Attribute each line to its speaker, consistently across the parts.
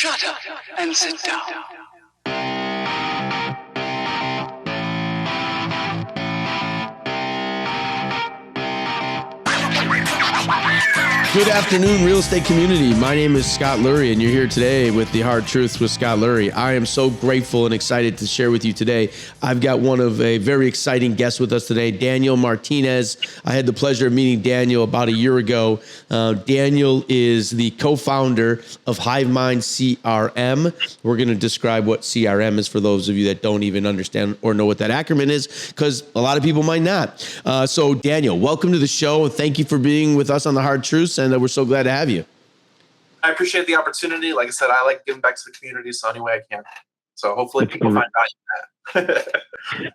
Speaker 1: Shut up and sit down.
Speaker 2: Good afternoon, real estate community. My name is Scott Lurie, and you're here today with The Hard Truths with Scott Lurie. I am so grateful and excited to share with you today. I've got one of a very exciting guests with us today, Daniel Martinez. I had the pleasure of meeting Daniel about a year ago. Daniel is the co-founder of Hivemind CRM. We're going to describe what CRM is for those of you that don't even understand or know what that acronym is, because a lot of people might not. So Daniel, welcome to the show, and thank you for being with us on The Hard Truths. And we're so glad to have you.
Speaker 3: I appreciate the opportunity. Like I said, I like giving back to the community, so any way I can. So hopefully people find value in that.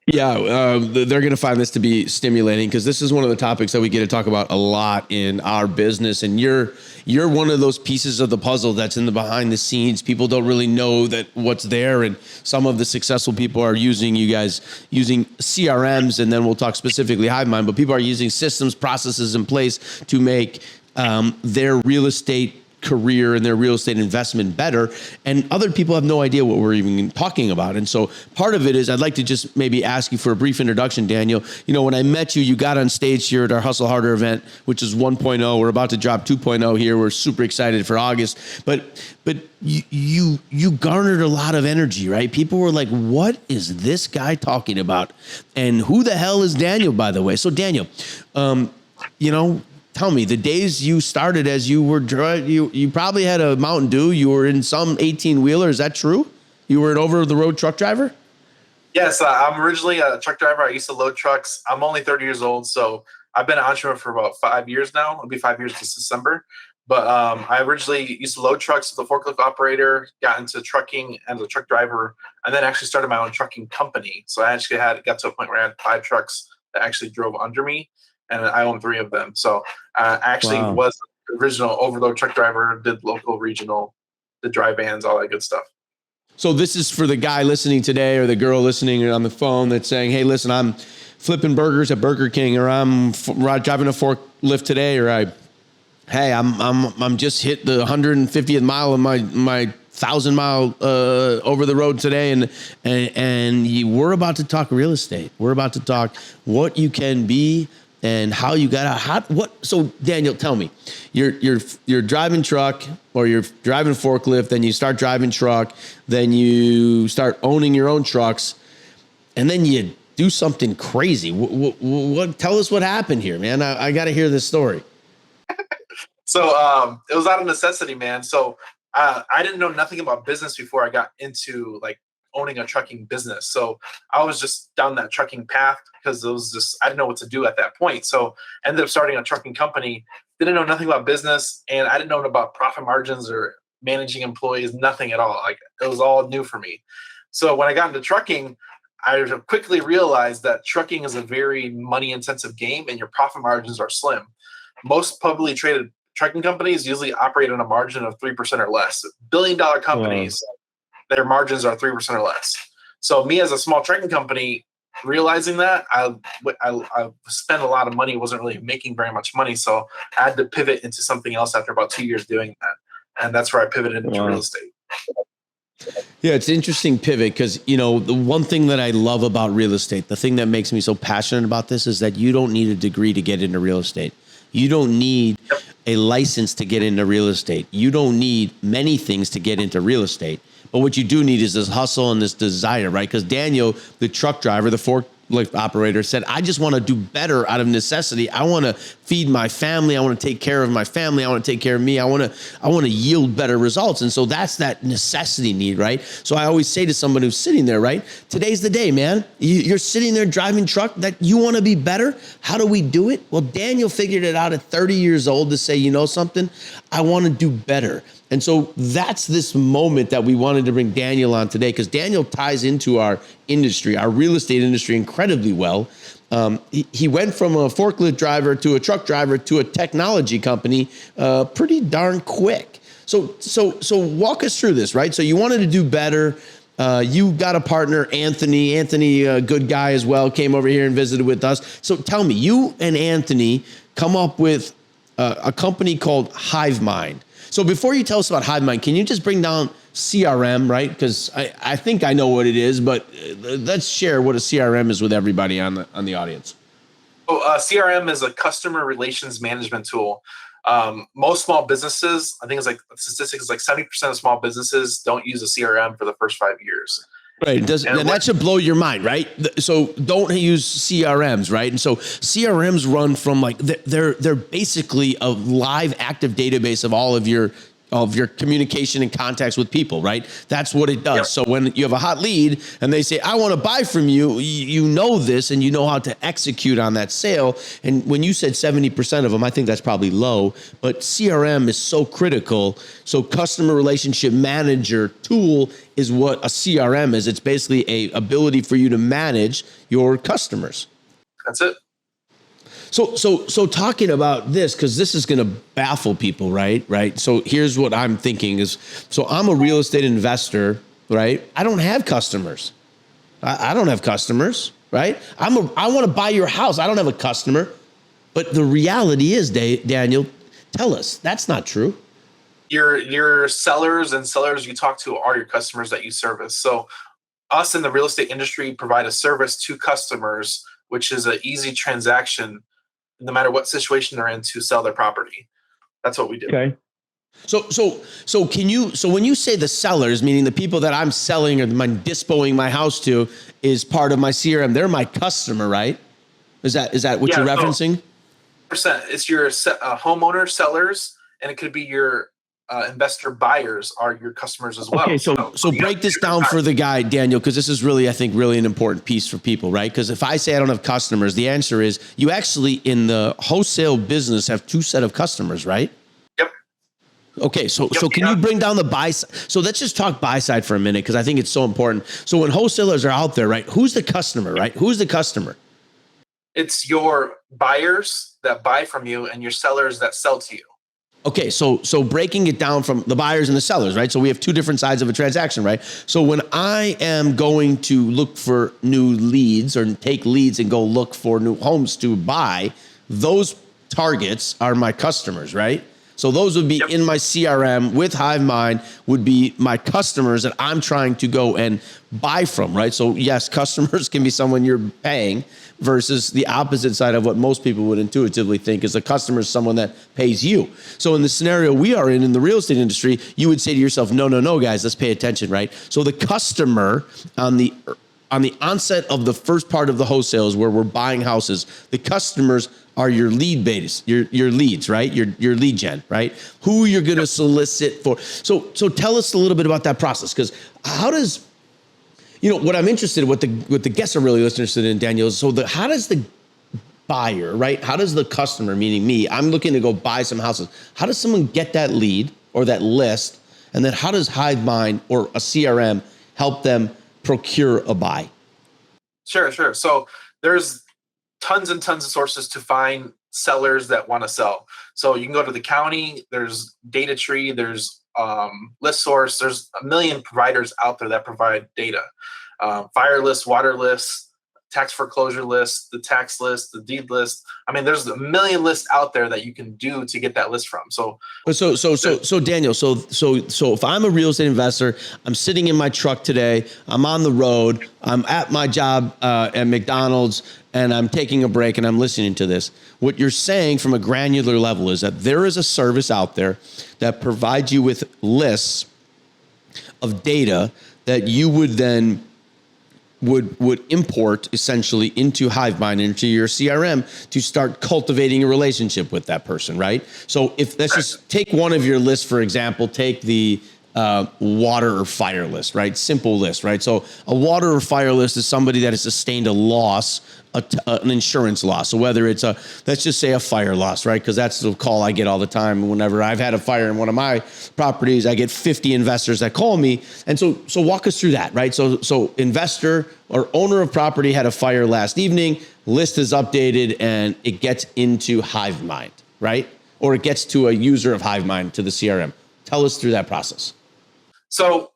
Speaker 2: Yeah, they're going to find this to be stimulating, because this is one of the topics that we get to talk about a lot in our business. And you're one of those pieces of the puzzle that's in the behind the scenes. People don't really know that what's there. And some of the successful people are using CRMs, and then we'll talk specifically Hivemind, but people are using systems, processes in place to make their real estate career and their real estate investment better. And other people have no idea what we're even talking about. And so part of it is, I'd like to just maybe ask you for a brief introduction, Daniel. You know, when I met you, you got on stage here at our Hustle Harder event, which is 1.0. We're about to drop 2.0 here. We're super excited for August. But you garnered a lot of energy, right? People were like, what is this guy talking about? And who the hell is Daniel, by the way? So Daniel, tell me, the days you started as you were you probably had a Mountain Dew. You were in some 18-wheeler. Is that true? You were an over-the-road truck driver?
Speaker 3: Yes, I'm originally a truck driver. I used to load trucks. I'm only 30 years old, so I've been an entrepreneur for about 5 years now. It'll be 5 years this December. But I originally used to load trucks as a forklift operator, got into trucking as a truck driver, and then actually started my own trucking company. So I actually got to a point where I had 5 trucks that actually drove under me, and I own 3 of them. So I actually was the original overload truck driver, did local, regional, did dry vans, all that good stuff.
Speaker 2: So this is for the guy listening today, or the girl listening on the phone that's saying, hey, listen, I'm flipping burgers at Burger King, or I'm driving a forklift today, or I'm just hit the 150th mile of my 1,000-mile over the road today, and we're about to talk real estate. We're about to talk what you can be and how you got out. So Daniel, tell me, you're driving truck, or you're driving forklift, then you start driving truck, then you start owning your own trucks, and then you do something crazy. What tell us what happened here, man. I got to hear this story.
Speaker 3: So it was out of necessity, man. So I didn't know nothing about business before I got into owning a trucking business. So I was just down that trucking path because I didn't know what to do at that point. So I ended up starting a trucking company, didn't know nothing about business, and I didn't know about profit margins or managing employees, nothing at all. It was all new for me. So when I got into trucking, I quickly realized that trucking is a very money intensive game and your profit margins are slim. Most publicly traded trucking companies usually operate on a margin of 3% or less. Billion-dollar companies, their margins are 3% or less. So me as a small trucking company, realizing that, I spent a lot of money, wasn't really making very much money. So I had to pivot into something else after about 2 years doing that. And that's where I pivoted into real estate.
Speaker 2: Yeah, it's an interesting pivot, because, the one thing that I love about real estate, the thing that makes me so passionate about this, is that you don't need a degree to get into real estate. You don't need a license to get into real estate. You don't need many things to get into real estate. But what you do need is this hustle and this desire, right? Because Daniel, the truck driver, the forklift operator, said, I just want to do better out of necessity. I want to feed my family. I want to take care of my family. I want to take care of me. I want to yield better results. And so that's that necessity need, right? So I always say to someone who's sitting there, right? Today's the day, man. You're sitting there driving truck, that you want to be better. How do we do it? Well, Daniel figured it out at 30 years old to say, you know something? I want to do better. And so that's this moment that we wanted to bring Daniel on today, because Daniel ties into our industry, our real estate industry, incredibly well. He went from a forklift driver to a truck driver to a technology company pretty darn quick. So walk us through this, right? So you wanted to do better. You got a partner, Anthony. Anthony, a good guy as well, came over here and visited with us. So tell me, you and Anthony come up with a company called Hivemind. So before you tell us about Hivemind, can you just break down CRM, right? Because I think I know what it is, but let's share what a CRM is with everybody on the audience.
Speaker 3: CRM is a customer relations management tool. Most small businesses, I think it's like statistics, like 70% of small businesses don't use a CRM for the first 5 years.
Speaker 2: Right. And that should blow your mind, right? So don't use CRMs, right? And so CRMs run from like they're basically a live active database of all of your communication and contacts with people, right? That's what it does. Yep. So when you have a hot lead and they say, I want to buy from you, you know this and you know how to execute on that sale. And when you said 70% of them, I think that's probably low, but CRM is so critical. So customer relationship manager tool is what a CRM is. It's basically a ability for you to manage your customers.
Speaker 3: That's it.
Speaker 2: So talking about this, because this is going to baffle people, right? Right. So here's what I'm thinking is, so I'm a real estate investor, right? I don't have customers. I don't have customers, right? I want to buy your house. I don't have a customer. But the reality is, Daniel, tell us, that's not true.
Speaker 3: Your sellers and sellers you talk to are your customers that you service. So us in the real estate industry provide a service to customers, which is an easy transaction no matter what situation they're in to sell their property. That's what we do.
Speaker 2: Okay. So when you say the sellers, meaning the people that I'm selling or I'm dispoing my house to is part of my CRM, they're my customer, right? Is that what you're referencing?
Speaker 3: It's your homeowner sellers, and it could be your investor buyers are your customers as well.
Speaker 2: Okay, so break this down for the guy, Daniel, because this is really, I think, really an important piece for people, right? Because if I say I don't have customers, the answer is you actually, in the wholesale business, have two set of customers, right?
Speaker 3: Yep.
Speaker 2: Okay, so can you bring down the buy side? So let's just talk buy side for a minute, because I think it's so important. So when wholesalers are out there, right, who's the customer, right? Who's the customer?
Speaker 3: It's your buyers that buy from you and your sellers that sell to you.
Speaker 2: Okay, so breaking it down from the buyers and the sellers, right? So we have two different sides of a transaction, right? So when I am going to look for new leads or take leads and go look for new homes to buy, those targets are my customers, right? So those would be in my CRM with Hivemind would be my customers that I'm trying to go and buy from, right? So yes, customers can be someone you're paying versus the opposite side of what most people would intuitively think is a customer is someone that pays you. So in the scenario we are in the real estate industry, you would say to yourself, no, guys, let's pay attention, right? So the customer on the onset of the first part of the wholesales where we're buying houses, the customers are your lead base, your leads, right? Your lead gen, right? Who you're going to solicit for. So tell us a little bit about that process, because how does, what I'm interested in, what the guests are really interested in, Daniel, is how does the buyer, right? How does the customer, meaning me, I'm looking to go buy some houses. How does someone get that lead or that list? And then how does Hivemind or a CRM help them procure a buy?
Speaker 3: Sure. So there's tons and tons of sources to find sellers that want to sell. So you can go to the county, there's Data Tree, there's List Source, there's a million providers out there that provide data. Fire list, water list, tax foreclosure list, the tax list, the deed list. I mean, there's a million lists out there that you can do to get that list from. So
Speaker 2: Daniel, so if I'm a real estate investor, I'm sitting in my truck today, I'm on the road, I'm at my job at McDonald's, and I'm taking a break and I'm listening to this. What you're saying from a granular level is that there is a service out there that provides you with lists of data that you would then would import essentially into Hivemind, into your CRM to start cultivating a relationship with that person, right? So if let's just take one of your lists, for example, take the water or fire list, right? Simple list, right? So a water or fire list is somebody that has sustained a loss, an insurance loss. So whether it's let's just say a fire loss, right? Because that's the call I get all the time. Whenever I've had a fire in one of my properties, I get 50 investors that call me. And so walk us through that, right? So investor or owner of property had a fire last evening, list is updated and it gets into Hivemind, right? Or it gets to a user of Hivemind to the CRM. Tell us through that process.
Speaker 3: So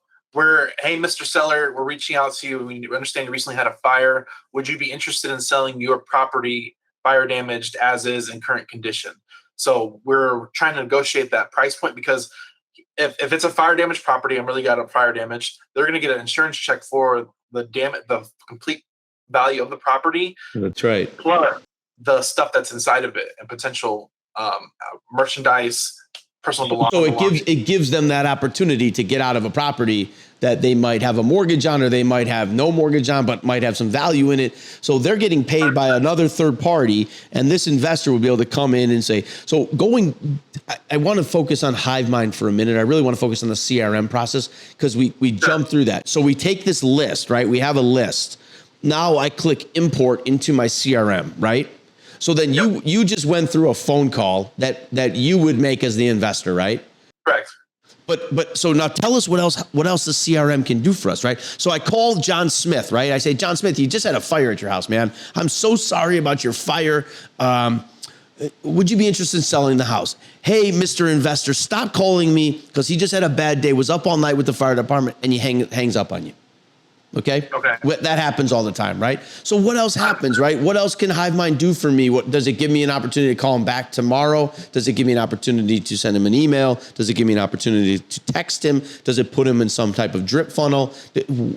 Speaker 3: hey, Mr. Seller, we're reaching out to you. We understand you recently had a fire. Would you be interested in selling your property fire damaged as is in current condition? So we're trying to negotiate that price point because if it's a fire damage property, I'm really got a fire damage, they're going to get an insurance check for the complete value of the property.
Speaker 2: That's right.
Speaker 3: Plus the stuff that's inside of it and potential merchandise, personal belongings.
Speaker 2: So it gives them that opportunity to get out of a property that they might have a mortgage on, or they might have no mortgage on, but might have some value in it. So they're getting paid by another third party, and this investor will be able to come in and say, so I want to focus on Hivemind for a minute. I really want to focus on the CRM process because we jump through that. So we take this list, right? We have a list. Now I click import into my CRM, right? So then you just went through a phone call that you would make as the investor, right?
Speaker 3: Correct.
Speaker 2: But so now tell us what else the CRM can do for us, right? So I called John Smith, right? I say, John Smith, you just had a fire at your house, man. I'm so sorry about your fire. Would you be interested in selling the house? Hey, Mr. Investor, stop calling me because he just had a bad day, was up all night with the fire department, and he hangs up on you. Okay. That happens all the time, right? So what else happens, right? What else can Hivemind do for me? What does it give me an opportunity to call him back tomorrow? Does it give me an opportunity to send him an email? Does it give me an opportunity to text him? Does it put him in some type of drip funnel?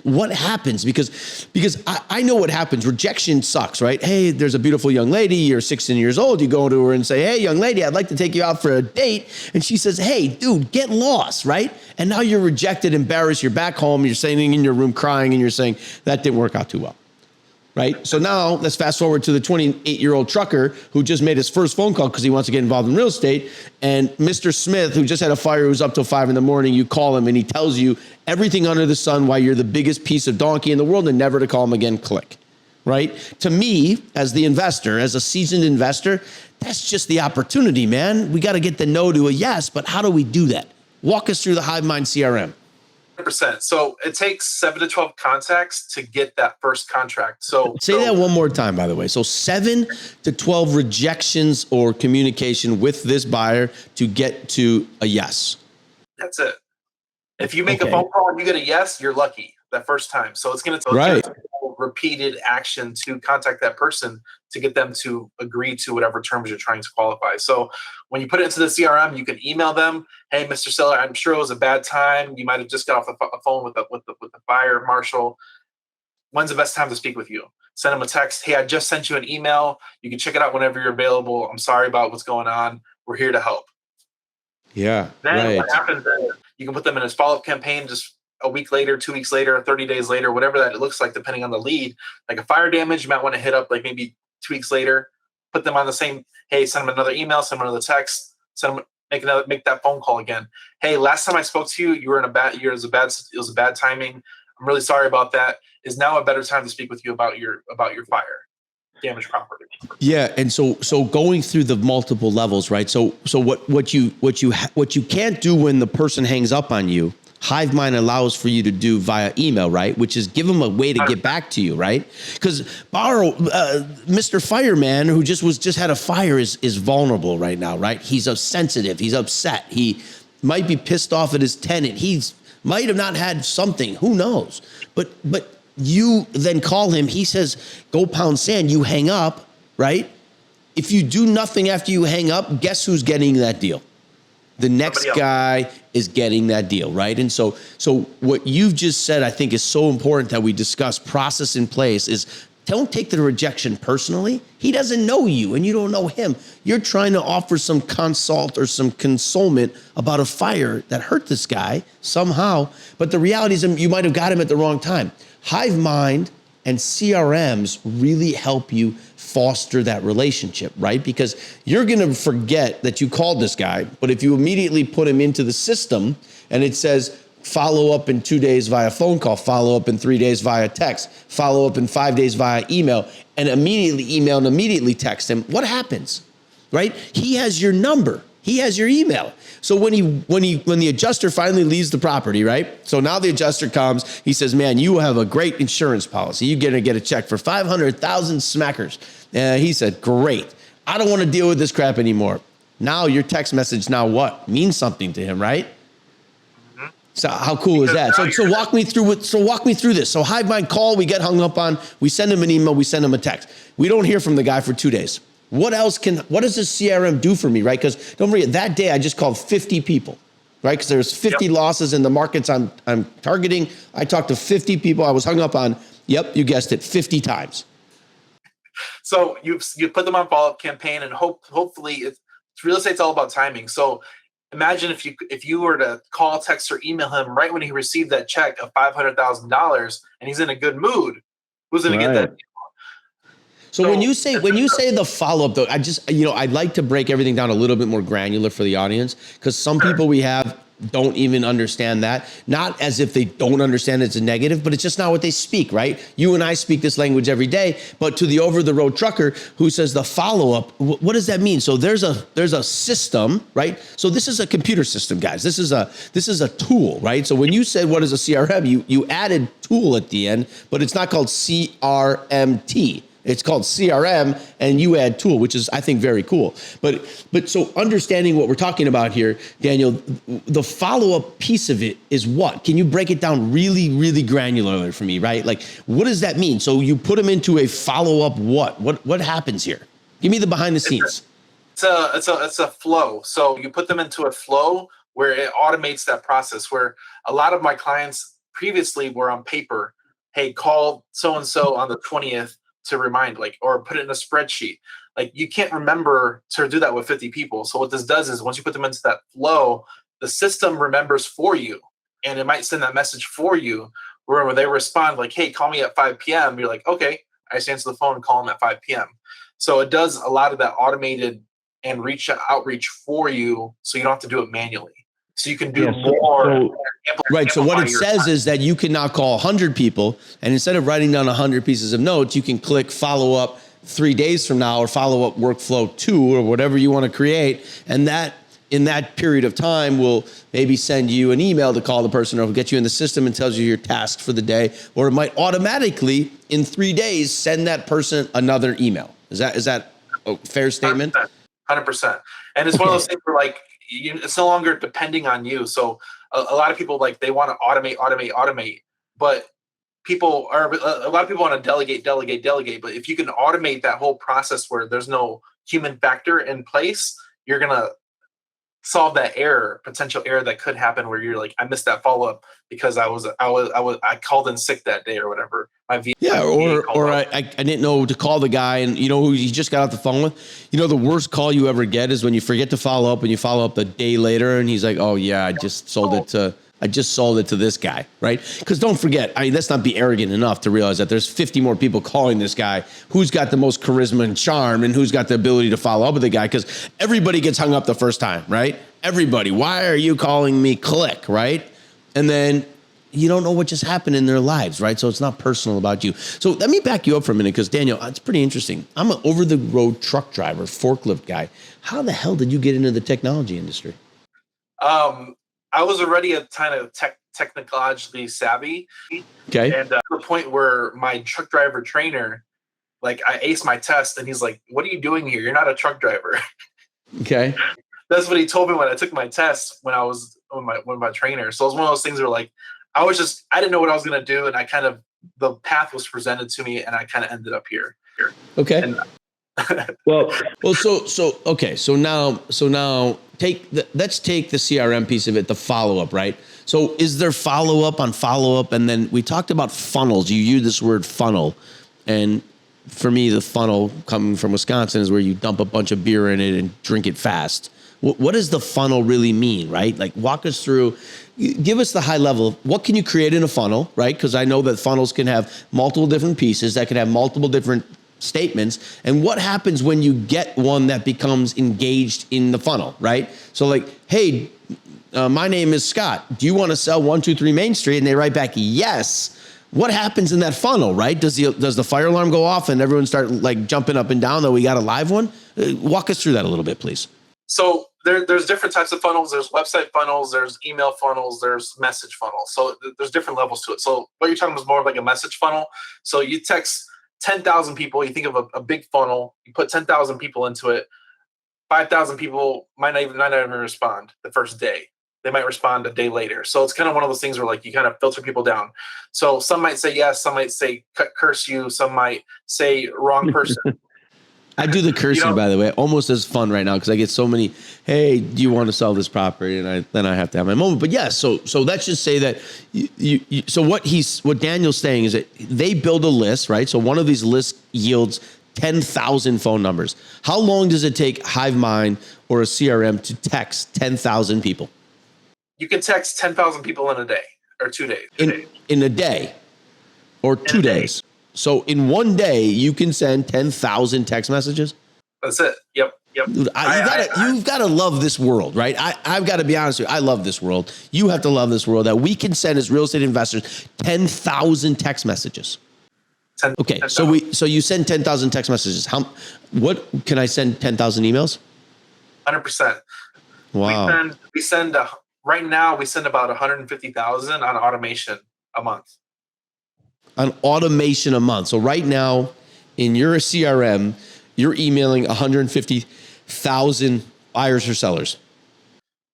Speaker 2: What happens? Because I know what happens. Rejection sucks, right? Hey, there's a beautiful young lady. You're 16 years old. You go to her and say, hey, young lady, I'd like to take you out for a date. And she says, hey, dude, get lost, right? And now you're rejected, embarrassed. You're back home. You're sitting in your room crying, and you're saying, that didn't work out too well, right? So now let's fast forward to the 28-year-old trucker who just made his first phone call because he wants to get involved in real estate. And Mr. Smith, who just had a fire, who's up till 5 a.m, you call him and he tells you everything under the sun, why you're the biggest piece of donkey in the world and never to call him again, click, right? To me, as the investor, as a seasoned investor, that's just the opportunity, man. We got to get the no to a yes, but how do we do that? Walk us through the Hivemind CRM.
Speaker 3: 100%. So it takes 7 to 12 contacts to get that first contract. So
Speaker 2: say that one more time, by the way. So 7 to 12 rejections or communication with this buyer to get to a yes.
Speaker 3: That's it. If you make a phone call and you get a yes, you're lucky that first time. So it's going to take repeated action to contact that person to get them to agree to whatever terms you're trying to qualify. So when you put it into the CRM, you can email them. Hey, Mr. Seller, I'm sure it was a bad time. You might have just got off the phone with the fire marshal. When's the best time to speak with you? Send them a text. Hey, I just sent you an email. You can check it out whenever you're available. I'm sorry about what's going on. We're here to help.
Speaker 2: Yeah.
Speaker 3: Then what happens is you can put them in a follow-up campaign just a week later, 2 weeks later, 30 days later, whatever that it looks like, depending on the lead. Like a fire damage, you might want to hit up like maybe 2 weeks later, put them on the same, hey, send them another email, send them another text, send them, make that phone call again. Hey, last time I spoke to you, you were in it was a bad timing. I'm really sorry about that. Is now a better time to speak with you about your fire damage property?
Speaker 2: Yeah, and so going through the multiple levels, right? So what you can't do when the person hangs up on you, Hivemind allows for you to do via email, right? Which is give them a way to get back to you, right? Because Mr. Fireman, who just had a fire, is vulnerable right now, right? He's sensitive. He's upset. He might be pissed off at his tenant. He's might have not had something. Who knows? But you then call him. He says, "Go pound sand." You hang up, right? If you do nothing after you hang up, guess who's getting that deal? The next guy is getting that deal, right? And so what you've just said, I think, is so important that we discuss process in place is don't take the rejection personally. He doesn't know you and you don't know him. You're trying to offer some consult or some consolement about a fire that hurt this guy somehow. But the reality is you might have got him at the wrong time. Hivemind and CRMs really help you foster that relationship, right? Because you're going to forget that you called this guy, but if you immediately put him into the system and it says follow up in 2 days via phone call, follow up in 3 days via text, follow up in 5 days via email, and immediately email and immediately text him, what happens, right? He has your number. He has your email. So when the adjuster finally leaves the property, right? So now the adjuster comes, he says, man, you have a great insurance policy. You're going to get a check for 500,000 smackers. He said, great. I don't want to deal with this crap anymore. Now your text message now what? Means something to him, right? Mm-hmm. So how cool is that? So walk me through this. So Hivemind call, we get hung up on, we send him an email, we send him a text. We don't hear from the guy for 2 days. What does this CRM do for me, right? Because don't forget, that day I just called 50 people, right? Because there's 50 losses in the markets I'm targeting. I talked to 50 people. I was hung up on, yep, you guessed it, 50 times.
Speaker 3: So you put them on follow-up campaign, and hopefully it's real estate's all about timing. So imagine if you were to call, text, or email him right when he received that check of $500,000 and he's in a good mood, who's going to get that?
Speaker 2: So when you say the follow-up, though, I'd like to break everything down a little bit more granular for the audience, because some people we have don't even understand that. Not as if they don't understand it's a negative, but it's just not what they speak, right? You and I speak this language every day, but to the over-the-road trucker who says the follow-up, what does that mean? So there's a system, right? So this is a computer system, guys. This is a tool, right? So when you said what is a CRM, you added tool at the end, but it's not called CRMT. It's called CRM, and you add tool, which is, I think, very cool. But so understanding what we're talking about here, Daniel, the follow-up piece of it is what? Can you break it down really, really granularly for me, right? Like, what does that mean? So you put them into a follow-up what happens here? Give me the behind the scenes.
Speaker 3: It's a flow. So you put them into a flow where it automates that process, where a lot of my clients previously were on paper. Hey, call so-and-so on the 20th. To remind, or put it in a spreadsheet. You can't remember to do that with 50 people. So what this does is once you put them into that flow, the system remembers for you, and it might send that message for you where they respond hey, call me at 5 p.m. You're like, okay, I just answer the phone and call them at 5 p.m. So it does a lot of that automated and outreach for you, so you don't have to do it manually. So you can do more.
Speaker 2: Right. So what it says is that you can now call 100 people, and instead of writing down 100 pieces of notes, you can click follow up 3 days from now, or follow up workflow 2, or whatever you want to create. And that in that period of time will maybe send you an email to call the person, or get you in the system and tells you your task for the day, or it might automatically in 3 days send that person another email. Is that a fair statement?
Speaker 3: 100%. And it's one of those things where it's no longer depending on you. So a lot of people they want to automate, but a lot of people want to delegate. But if you can automate that whole process where there's no human factor in place, you're going to solve that potential error that could happen where you're I missed that follow up because I called in sick that day or whatever. I didn't know to call the guy, and who you just got off the phone with. The worst call you ever get is when you forget to follow up, and you follow up the day later, and he's like, "Oh yeah, I just sold it to this guy," right? Because don't forget, let's not be arrogant enough to realize that there's 50 more people calling this guy who's got the most charisma and charm, and who's got the ability to follow up with the guy. Because everybody gets hung up the first time, right? Everybody. Why are you calling me? Click, right? And then you don't know what just happened in their lives, right? So it's not personal about you. So let me back you up for a minute, because Daniel, it's pretty interesting. I'm an over-the-road truck driver, forklift guy. How the hell did you get into the technology industry? I was already a kind of technologically savvy.
Speaker 2: Okay.
Speaker 3: And to the point where my truck driver trainer, I aced my test, and he's like, "What are you doing here? You're not a truck driver."
Speaker 2: Okay.
Speaker 3: That's what he told me when I took my test when I was with my trainer. So it was one of those things where I didn't know what I was going to do. And the path was presented to me, and I kind of ended up here.
Speaker 2: Okay.
Speaker 3: And,
Speaker 2: So now let's take the CRM piece of it, the follow-up, right? So is there follow-up on follow-up? And then we talked about funnels. You used this word funnel. And for me, the funnel coming from Wisconsin is where you dump a bunch of beer in it and drink it fast. What does the funnel really mean, right? Walk us through, give us the high level. What can you create in a funnel, right? Because I know that funnels can have multiple different pieces that can have multiple different statements. And what happens when you get one that becomes engaged in the funnel, right? So hey, my name is Scott. Do you want to sell 123 Main Street? And they write back, yes. What happens in that funnel, right? Does the fire alarm go off and everyone start jumping up and down that we got a live one? Walk us through that a little bit, please.
Speaker 3: So there's different types of funnels. There's website funnels, there's email funnels, there's message funnels. So there's different levels to it. So what you're talking about is more like a message funnel. So you text 10,000 people, you think of a big funnel, you put 10,000 people into it, 5,000 people might not even respond the first day. They might respond a day later. So it's kind of one of those things where you kind of filter people down. So some might say yes, some might say curse you, some might say wrong person.
Speaker 2: I do the cursing,
Speaker 3: You know?
Speaker 2: by the way, almost as fun right now because I get so many. Hey, do you want to sell this property? And then I have to have my moment. But yeah, so let's just say that so what Daniel's saying is that they build a list, right? So one of these lists yields 10,000 phone numbers. How long does it take Hivemind or a CRM to text 10,000 people?
Speaker 3: You can text 10,000 people in a day or 2 days.
Speaker 2: In a day or 2 days. So in one day, you can send 10,000 text messages.
Speaker 3: That's it. Yep.
Speaker 2: Dude, you've got to love this world, right? I've got to be honest with you. I love this world. You have to love this world that we can send as real estate investors 10,000 text messages. Okay, 10, so you send 10,000 text messages. What can I send 10,000 emails?
Speaker 3: 100%.
Speaker 2: Wow.
Speaker 3: We send right now we send about 150,000 on automation a month.
Speaker 2: On automation a month. So right now in your CRM, you're emailing 150,000 buyers or sellers.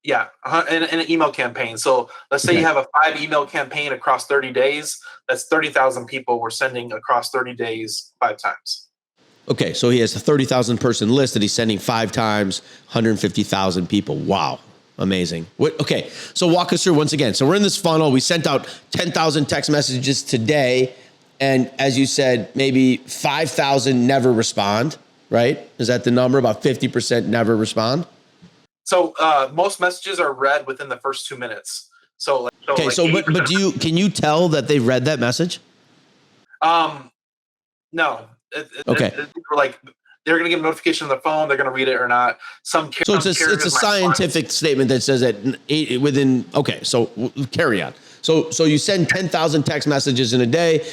Speaker 3: Yeah, in an email campaign. So let's say you have a 5 email campaign across 30 days. That's 30,000 people we're sending across 30 days 5 times.
Speaker 2: Okay, so he has a 30,000 person list that he's sending 5 times, 150,000 people. Wow, amazing. Okay, so walk us through once again. So we're in this funnel. We sent out 10,000 text messages today. And as you said, maybe 5,000 never respond, right? Is that the number? About 50% never respond?
Speaker 3: So most messages are read within the first 2 minutes. So
Speaker 2: but can you tell that they've read that message?
Speaker 3: No.
Speaker 2: Okay.
Speaker 3: Like they're going to get a notification on the phone. They're going to read it or not. So
Speaker 2: it's a scientific statement that says that within. Okay, so carry on. So you send 10,000 text messages in a day.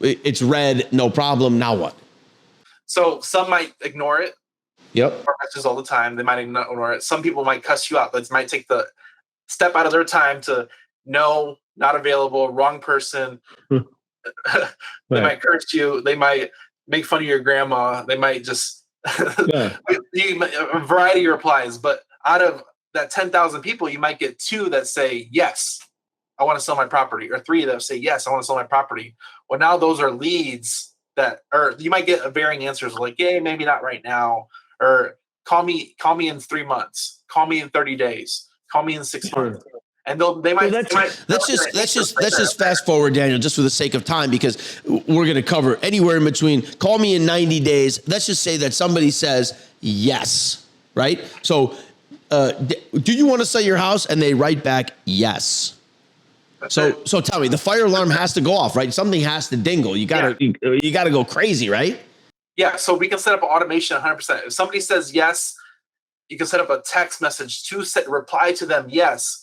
Speaker 2: It's read, no problem. Now what? So
Speaker 3: some might ignore it.
Speaker 2: Yep.
Speaker 3: Messages all the time. They might ignore it. Some people might cuss you out. They might take the step out of their time to no, not available, wrong person. They might curse you. They might make fun of your grandma. They might just a variety of replies. But out of that 10,000 people, you might get 2 that say, yes, I want to sell my property, or 3 that say, yes, I want to sell my property. Well, now those are leads or you might get varying answers like, yeah, maybe not right now. Or call me in 3 months, call me in 30 days, call me in 6 months. And let's
Speaker 2: just fast forward, Daniel, just for the sake of time, because we're going to cover anywhere in between. Call me in 90 days. Let's just say that somebody says yes, right? So do you want to sell your house? And they write back yes. So tell me, the fire alarm has to go off, right? Something has to dingle. You gotta go crazy, right?
Speaker 3: Yeah, so we can set up an automation 100%. If somebody says yes, you can set up a text message to reply to them yes.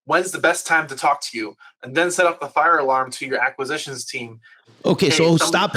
Speaker 3: When's the best time to talk to you? And then set up the fire alarm to your acquisitions team.
Speaker 2: Okay, so stop.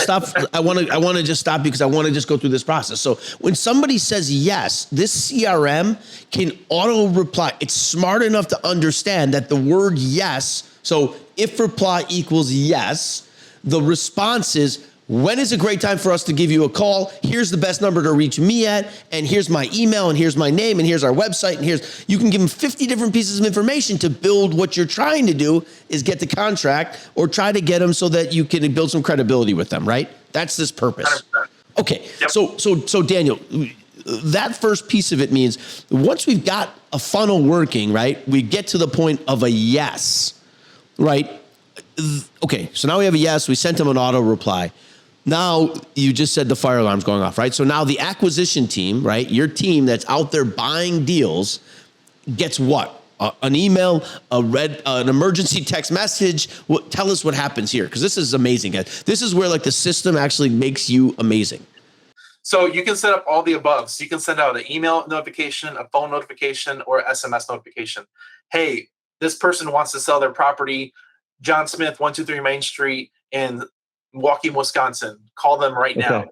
Speaker 2: I want to just stop because I want to just go through this process. So when somebody says yes, this CRM can auto reply. It's smart enough to understand that the word yes. So if reply equals yes, the response is, when is a great time for us to give you a call? Here's the best number to reach me at, and here's my email, and here's my name, and here's our website, and you can give them 50 different pieces of information to build what you're trying to do is get the contract or try to get them so that you can build some credibility with them, right? That's this purpose. 100%. Okay, yep. So Daniel, that first piece of it means once we've got a funnel working, right, we get to the point of a yes, right? Okay, so now we have a yes, we sent them an auto reply. Now you just said the fire alarm's going off, right? So now the acquisition team, right? Your team that's out there buying deals gets what? An email, an emergency text message. Tell us what happens here, because this is amazing, guys. This is where like the system actually makes you amazing.
Speaker 3: So you can set up all the above. So you can send out an email notification, a phone notification, or SMS notification. Hey, this person wants to sell their property, John Smith, 123 Main Street in Milwaukee, Wisconsin. Call them right now.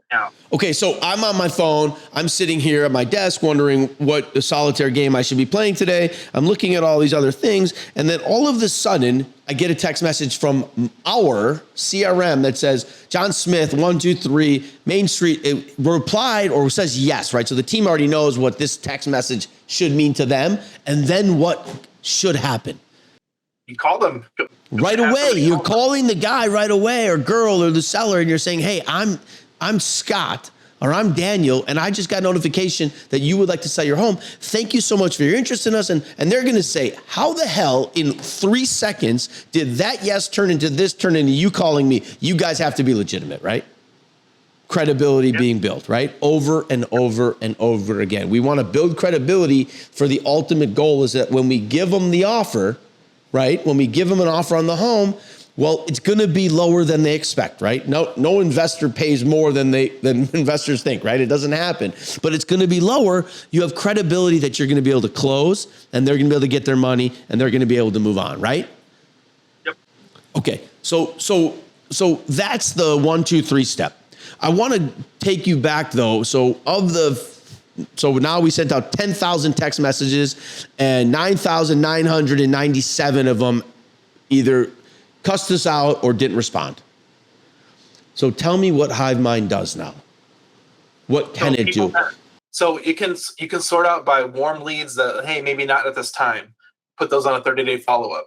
Speaker 2: Okay, so I'm on my phone. I'm sitting here at my desk wondering what solitaire game I should be playing today. I'm looking at all these other things. And then all of a sudden, I get a text message from our CRM that says, John Smith, 123 Main Street. It replied or says yes, right? So the team already knows what this text message should mean to them. And then what should happen?
Speaker 3: You call them
Speaker 2: right away. You're calling the guy right away, or girl, or the seller, and you're saying, "Hey, I'm Scott. or I'm Daniel, and I just got notification that you would like to sell your home. Thank you so much for your interest in us. And they're going to say, how the hell in 3 seconds did that yes turn into this, turn into you calling me? You guys have to be legitimate, right? Credibility being built, right? Over and over and over again. We want to build credibility for the ultimate goal is that when we give them the offer, right? When we give them an offer on the home, well, it's going to be lower than they expect, right? No investor pays more than investors think, right? It doesn't happen, but it's going to be lower. You have credibility that you're going to be able to close, and they're going to be able to get their money, and they're going to be able to move on, right?
Speaker 3: Yep.
Speaker 2: Okay. So that's the 1, 2, 3 step. I want to take you back though. So now we sent out 10,000 text messages, and 9,997 of them either cussed us out or didn't respond. So tell me what Hivemind does now. What can it do?
Speaker 3: So you can sort out by warm leads that, hey, maybe not at this time. Put those on a 30-day follow-up.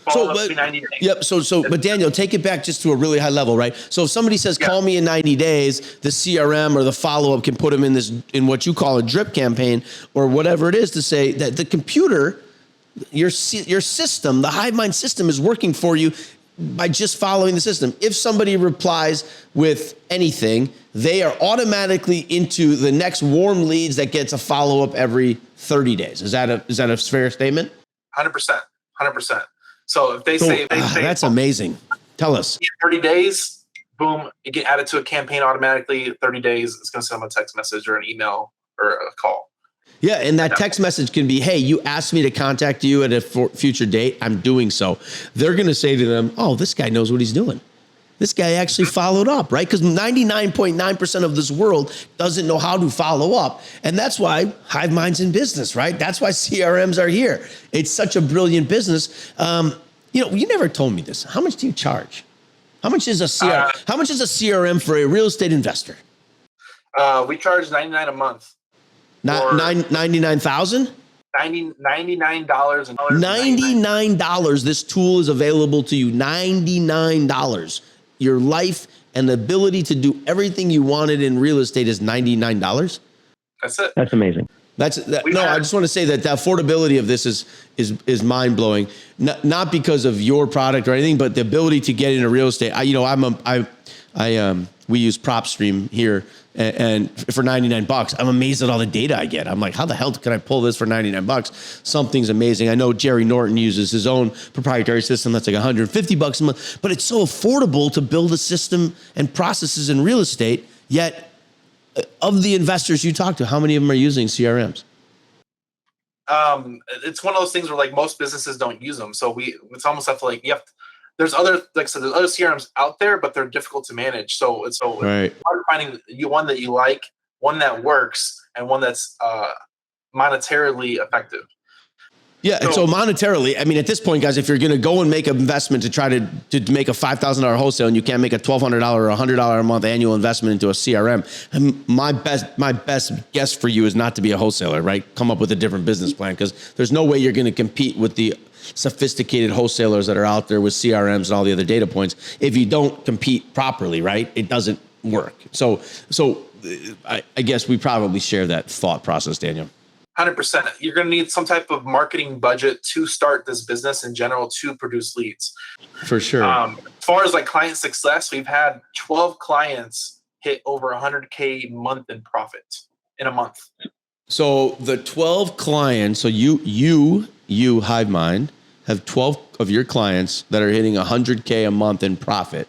Speaker 2: But Daniel, take it back just to a really high level, right? So if somebody says, call me in 90 days, the CRM or the follow-up can put them in what you call a drip campaign or whatever it is to say that the computer, your system, the Hivemind system is working for you by just following the system. If somebody replies with anything, they are automatically into the next warm leads that gets a follow-up every 30 days. Is that a fair statement?
Speaker 3: 100%. So if they say
Speaker 2: that's amazing. Tell us.
Speaker 3: 30 days, boom, you get added to a campaign automatically. 30 days, it's going to send them a text message or an email or a call.
Speaker 2: Yeah, and that text message can be, hey, you asked me to contact you at a future date. I'm doing so. They're going to say to them, oh, this guy knows what he's doing. This guy actually followed up, right? Because 99.9% of this world doesn't know how to follow up. And that's why Hivemind's in business, right? That's why CRMs are here. It's such a brilliant business. You never told me this. How much do you charge? How much is a CRM for a real estate investor?
Speaker 3: We charge $99 a month.
Speaker 2: $99,000?
Speaker 3: $99.
Speaker 2: $99. This tool is available to you. $99. Your life and the ability to do everything you wanted in real estate is $99.
Speaker 3: That's it.
Speaker 4: That's amazing.
Speaker 2: I just want to say that the affordability of this is mind blowing. Not because of your product or anything, but the ability to get into real estate. We use PropStream here, and for $99, I'm amazed at all the data I get. I'm like, how the hell can I pull this for $99? Something's amazing. I know Jerry Norton uses his own proprietary system that's like $150 a month, but it's so affordable to build a system and processes in real estate. Yet, of the investors you talk to, how many of them are using CRMs?
Speaker 3: It's one of those things where like most businesses don't use them. So it's almost have to like there's other there's other CRMs out there, but they're difficult to manage. So
Speaker 2: right.
Speaker 3: Finding one that you like, one that works, and one that's monetarily effective.
Speaker 2: Yeah, so monetarily, I mean, at this point, guys, if you're going to go and make an investment to try to make a $5,000 wholesale and you can't make a $1,200 or $100 a month annual investment into a CRM, my best guess for you is not to be a wholesaler, right? Come up with a different business plan, because there's no way you're going to compete with the sophisticated wholesalers that are out there with CRMs and all the other data points. If you don't compete properly, right, it doesn't work. So I guess we probably share that thought process, Daniel.
Speaker 3: 100%. You're going to need some type of marketing budget to start this business in general to produce leads.
Speaker 2: For sure.
Speaker 3: As far as like client success, we've had 12 clients hit over 100K a month in profit in a month.
Speaker 2: So the 12 clients, so you Hivemind, have 12 of your clients that are hitting 100K a month in profit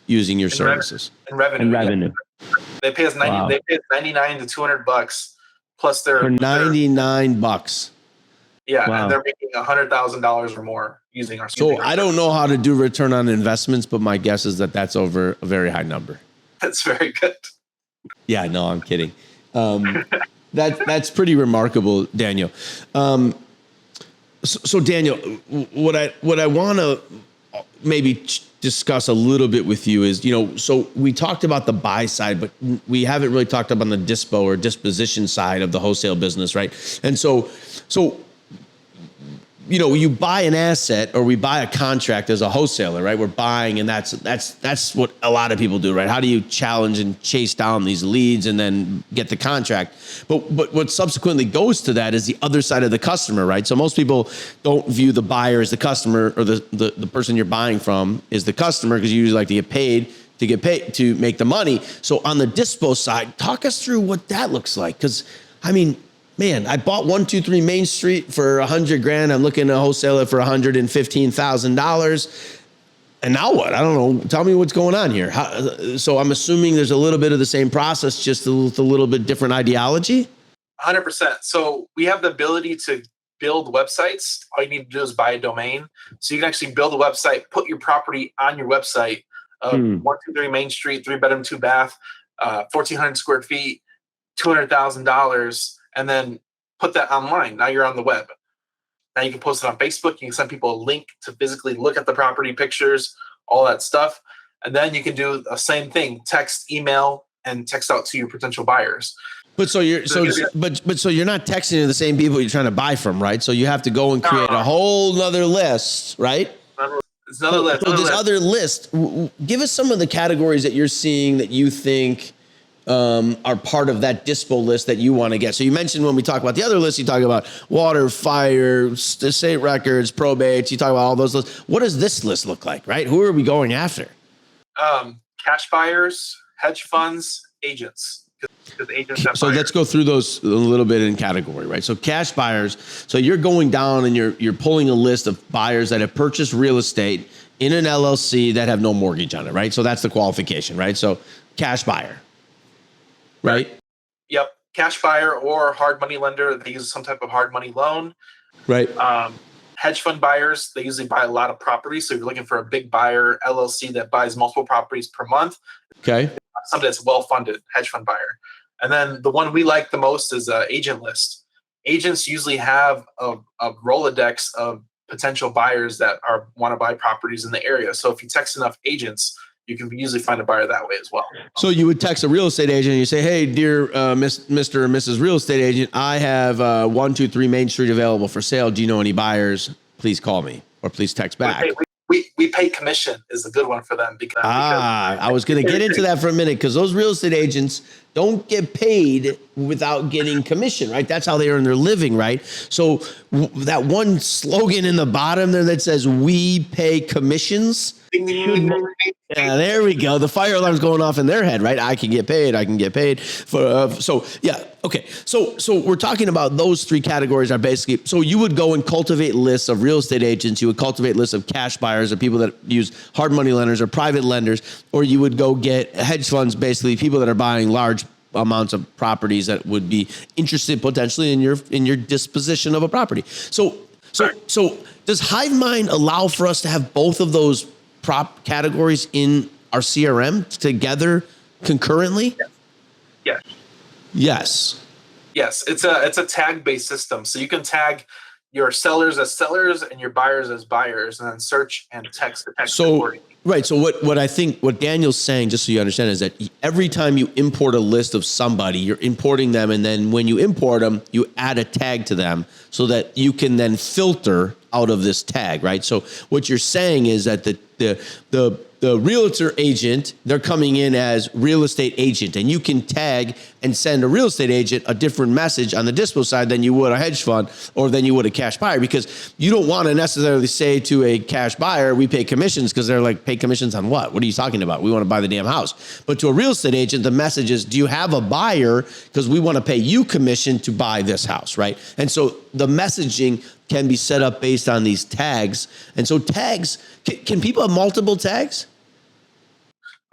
Speaker 2: using your services.
Speaker 3: In revenue.
Speaker 4: Yeah.
Speaker 3: They pay us $99 to $200 plus their
Speaker 2: for $99.
Speaker 3: Yeah,
Speaker 4: wow.
Speaker 3: And they're making $100,000 or more using our.
Speaker 2: So I don't know how to do return on investments, but my guess is that that's over a very high number.
Speaker 3: That's very good.
Speaker 2: Yeah, no, I'm kidding. That's pretty remarkable, Daniel. So Daniel, what I want to maybe discuss a little bit with you is, so we talked about the buy side, but we haven't really talked about the dispo or disposition side of the wholesale business, right? And so you buy an asset or we buy a contract as a wholesaler, right? We're buying, and that's what a lot of people do, right? How do you challenge and chase down these leads and then get the contract? But what subsequently goes to that is the other side of the customer, right? So most people don't view the buyer as the customer, or the person you're buying from is the customer, because you usually like to get paid to make the money. So on the dispo side, talk us through what that looks like. Because I mean, man, I bought 123 Main Street for $100,000. I'm looking to wholesale it for $115,000. And now what? I don't know. Tell me what's going on here. So I'm assuming there's a little bit of the same process, just with a little bit different ideology.
Speaker 3: 100%. So we have the ability to build websites. All you need to do is buy a domain. So you can actually build a website, put your property on your website. 123 Main Street, 3-bedroom, 2-bath, 1,400 square feet, $200,000. And then put that online. Now you're on the web. Now you can post it on Facebook. You can send people a link to physically look at the property pictures, all that stuff. And then you can do the same thing: text, email, and text out to your potential buyers.
Speaker 2: But so you're so you're not texting to the same people you're trying to buy from, right? So you have to go and create a whole nother list, right?
Speaker 3: It's another list.
Speaker 2: So this other list, give us some of the categories that you're seeing that you think are part of that dispo list that you want to get. So you mentioned, when we talk about the other list, you talk about water, fire, estate records, probates. You talk about all those lists. What does this list look like, right? Who are we going after?
Speaker 3: Cash buyers, hedge funds, agents.
Speaker 2: So let's go through those a little bit in category, right? So cash buyers. So you're going down and you're pulling a list of buyers that have purchased real estate in an LLC that have no mortgage on it, right? So that's the qualification, right? So cash buyer. Right?
Speaker 3: Yep. Cash buyer or hard money lender. They use some type of hard money loan.
Speaker 2: Right.
Speaker 3: Hedge fund buyers, they usually buy a lot of properties. So if you're looking for a big buyer, LLC that buys multiple properties per month.
Speaker 2: Okay.
Speaker 3: Somebody that's well-funded, hedge fund buyer. And then the one we like the most is agent list. Agents usually have a Rolodex of potential buyers that want to buy properties in the area. So if you text enough agents, you can usually find a buyer that way as well.
Speaker 2: So you would text a real estate agent and you say, "Hey, dear Mr. or Mrs. Real Estate Agent, I have 123 Main Street available for sale. Do you know any buyers? Please call me, or please text back."
Speaker 3: We pay commission is a good one for them because
Speaker 2: I was going to get into that for a minute, because those real estate agents don't get paid without getting commission, right? That's how they earn their living, right? So that one slogan in the bottom there that says "we pay commissions." Yeah, there we go. The fire alarm's going off in their head, right? I can get paid. For so yeah. Okay. So we're talking about those three categories are basically, so you would go and cultivate lists of real estate agents. You would cultivate lists of cash buyers or people that use hard money lenders or private lenders, or you would go get hedge funds, basically people that are buying large amounts of properties that would be interested potentially in your disposition of a property. So does Hivemind allow for us to have both of those prop categories in our CRM together concurrently? Yes.
Speaker 3: It's a tag-based system. So you can tag your sellers as sellers and your buyers as buyers, and then search and text.
Speaker 2: Right. So what Daniel's saying, just so you understand, is that every time you import a list of somebody, you're importing them, and then when you import them, you add a tag to them so that you can then filter out of this tag, right? So what you're saying is that the realtor agent, they're coming in as real estate agent, and you can tag and send a real estate agent a different message on the dispo side than you would a hedge fund or than you would a cash buyer, because you don't want to necessarily say to a cash buyer, "We pay commissions," because they're like, "Pay commissions on what? What are you talking about? We want to buy the damn house." But to a real estate agent, the message is, "Do you have a buyer? Because we want to pay you commission to buy this house," right? And so the messaging can be set up based on these tags. And so tags, can people have multiple tags?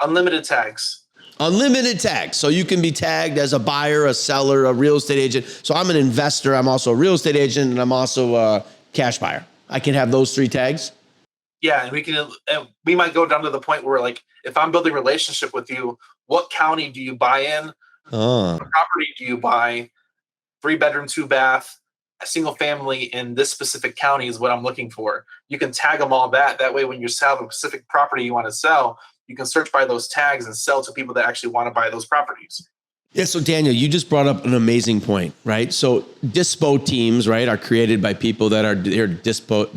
Speaker 3: Unlimited tags.
Speaker 2: Unlimited tags. So you can be tagged as a buyer, a seller, a real estate agent. So I'm an investor. I'm also a real estate agent, and I'm also a cash buyer. I can have those three tags.
Speaker 3: Yeah, and we might go down to the point where, like, if I'm building a relationship with you, what county do you buy in? What property do you buy? 3-bedroom, 2-bath, a single family in this specific county is what I'm looking for. You can tag them all that. That way, when you sell a specific property you want to sell, you can search by those tags and sell to people that actually want to buy those properties.
Speaker 2: Yeah. So Daniel, you just brought up an amazing point, right? So dispo teams, right, are created by people that are there dispo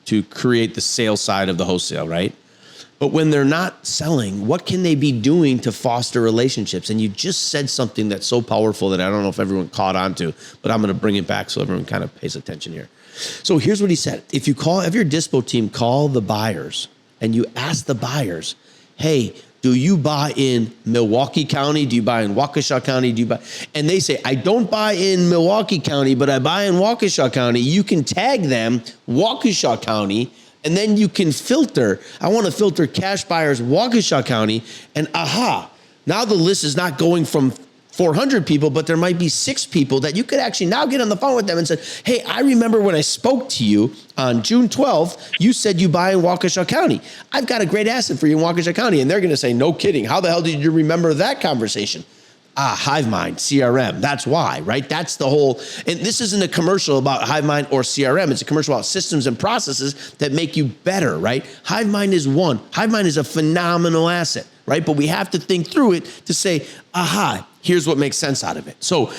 Speaker 2: to create the sales side of the wholesale, right? But when they're not selling, what can they be doing to foster relationships? And you just said something that's so powerful that I don't know if everyone caught on to, but I'm going to bring it back so everyone kind of pays attention here. So here's what he said. If your dispo team, call the buyers and you ask the buyers, hey, do you buy in Milwaukee County? Do you buy in Waukesha County? And they say, I don't buy in Milwaukee County, but I buy in Waukesha County. You can tag them Waukesha County. And then you can filter. I want to filter cash buyers, Waukesha County, and now the list is not going from 400 people, but there might be 6 people that you could actually now get on the phone with them and say, hey, I remember when I spoke to you on June 12th, you said you buy in Waukesha County. I've got a great asset for you in Waukesha County. And they're going to say, no kidding. How the hell did you remember that conversation? Hivemind, CRM. That's why, right? That's the whole, and this isn't a commercial about Hivemind or CRM. It's a commercial about systems and processes that make you better, right? Hivemind is one. Hivemind is a phenomenal asset, right? But we have to think through it to say, here's what makes sense out of it. So,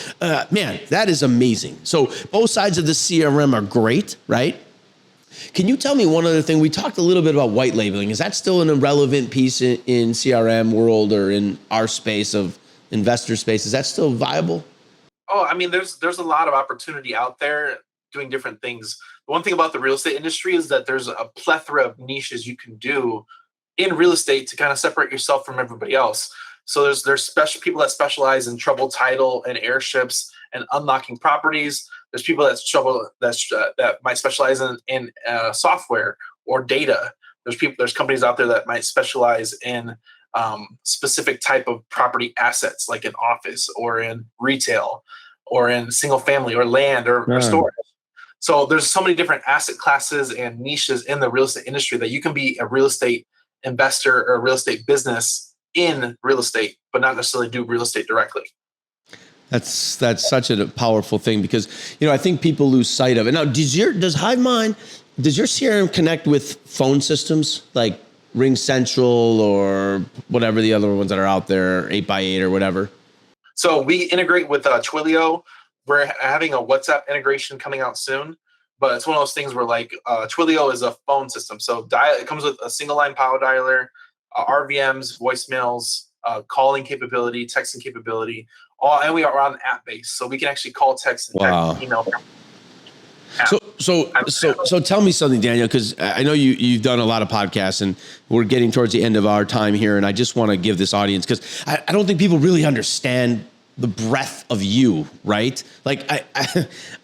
Speaker 2: man, that is amazing. So both sides of the CRM are great, right? Can you tell me one other thing? We talked a little bit about white labeling. Is that still an irrelevant piece in CRM world or in our space of investor space? Is that still viable?
Speaker 3: Oh, I mean, there's a lot of opportunity out there doing different things. The one thing about the real estate industry is that there's a plethora of niches you can do in real estate to kind of separate yourself from everybody else. So there's special people that specialize in trouble title and airships and unlocking properties. There's people that might specialize in software or data. There's companies out there that might specialize in specific type of property assets, like in office or in retail or in single family or land or storage. So there's so many different asset classes and niches in the real estate industry that you can be a real estate investor or a real estate business in real estate, but not necessarily do real estate directly.
Speaker 2: That's such a powerful thing because, I think people lose sight of it. Now, does your CRM connect with phone systems like Ring Central or whatever the other ones that are out there, 8x8 or whatever?
Speaker 3: So we integrate with Twilio. We're having a WhatsApp integration coming out soon, but it's one of those things where Twilio is a phone system. So it comes with a single line power dialer, RVMs, voicemails, calling capability, texting capability, and we are on app based. So we can actually call, text, and text, email.
Speaker 2: So tell me something, Daniel, because I know you've done a lot of podcasts and we're getting towards the end of our time here. And I just want to give this audience, because I don't think people really understand the breadth of you, right? Like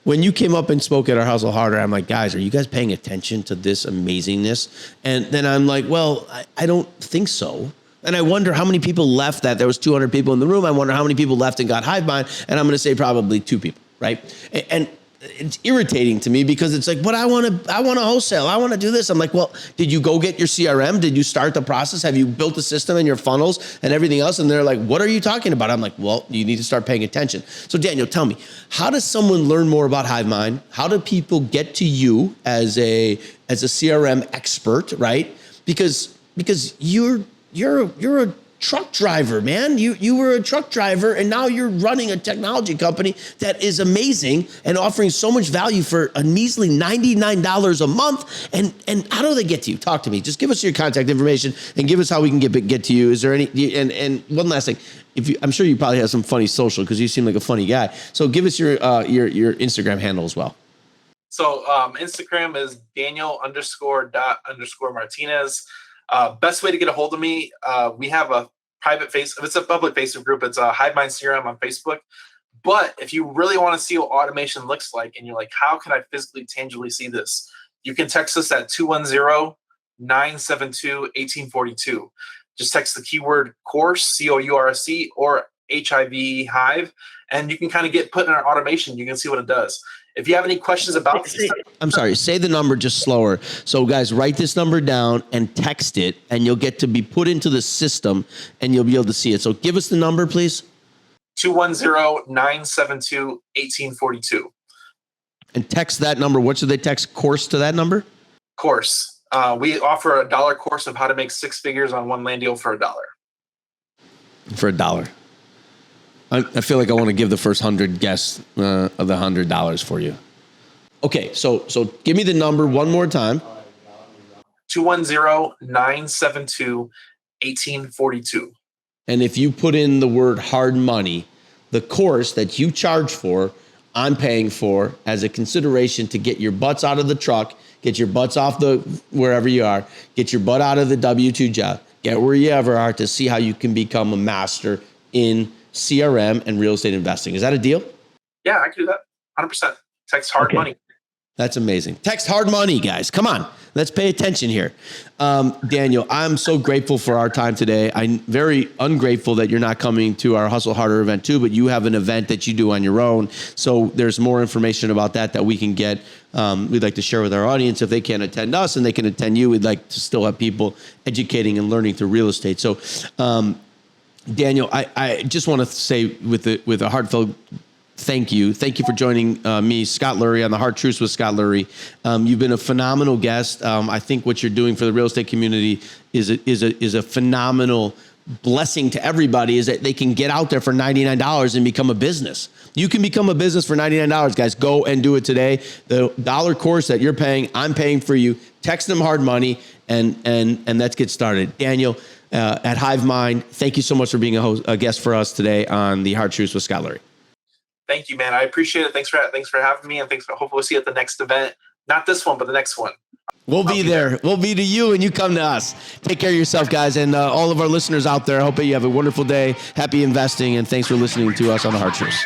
Speaker 2: when you came up and spoke at our Hustle Harder, I'm like, guys, are you guys paying attention to this amazingness? And then I'm like, well, I don't think so. And I wonder how many people left that. There was 200 people in the room. I wonder how many people left and got Hivemind. And I'm going to say probably 2 people, right? And it's irritating to me because it's like, but I want to wholesale. I want to do this. I'm like, well, did you go get your CRM? Did you start the process? Have you built a system in your funnels and everything else? And they're like, what are you talking about? I'm like, well, you need to start paying attention. So Daniel, tell me, how does someone learn more about Hivemind? How do people get to you as a CRM expert, right? Because you're a truck driver, man. You were a truck driver and now you're running a technology company that is amazing and offering so much value for a measly $99 a month. And how do they get to you? Talk to me. Just give us your contact information and give us how we can get to you. Is there any, and one last thing, I'm sure you probably have some funny social because you seem like a funny guy. So give us your Instagram handle as well.
Speaker 3: So Instagram is Daniel_._Martinez. Best way to get a hold of me, we have a it's a public Facebook group. It's a Hivemind CRM on Facebook. But if you really want to see what automation looks like and you're like, how can I physically, tangibly see this? You can text us at 210-972-1842. Just text the keyword course, COURSE, or HIV Hive, and you can kind of get put in our automation. You can see what it does. If you have any questions about this,
Speaker 2: I'm sorry, say the number just slower. So guys, write this number down and text it, and you'll get to be put into the system and you'll be able to see it. So give us the number, please.
Speaker 3: 210-972-1842.
Speaker 2: And text that number. What should they text? Course to that number?
Speaker 3: Course. We offer a $1 course of how to make 6 figures on one land deal for $1.
Speaker 2: For $1. I feel like I want to give the first 100 guests of the $100 for you. Okay, so give me the number one more time.
Speaker 3: 210-972-1842.
Speaker 2: And if you put in the word hard money, the course that you charge for, I'm paying for as a consideration to get your butts out of the truck, get your butts off the wherever you are, get your butt out of the W-2 job, get where you ever are to see how you can become a master in CRM and real estate investing. Is that a deal?
Speaker 3: Yeah, I can do that. 100%. Text hard money.
Speaker 2: That's amazing. Text hard money, guys. Come on. Let's pay attention here. Daniel, I'm so grateful for our time today. I'm very ungrateful that you're not coming to our Hustle Harder event too, but you have an event that you do on your own. So there's more information about that we can get. We'd like to share with our audience. If they can't attend us and they can attend you, we'd like to still have people educating and learning through real estate. So, Daniel, I just want to say with a heartfelt thank you for joining me, Scott Lurie, on the Hard Truths with Scott Lurie. You've been a phenomenal guest. I think what you're doing for the real estate community is a phenomenal blessing to everybody. Is that they can get out there for $99 and become a business. You can become a business for $99, guys. Go and do it today. The dollar course that you're paying, I'm paying for you. Text them hard money and let's get started. Daniel at Hivemind, thank you so much for being a guest for us today on the Hard Truths with Scott Lurie.
Speaker 3: Thank you, man. I appreciate it. Thanks for having me, and hopefully we'll see you at the next event. Not this one, but the next one.
Speaker 2: We'll be there. We'll be to you, and you come to us. Take care of yourself, guys, and all of our listeners out there. I hope that you have a wonderful day. Happy investing, and thanks for listening to us on the Hard Truths.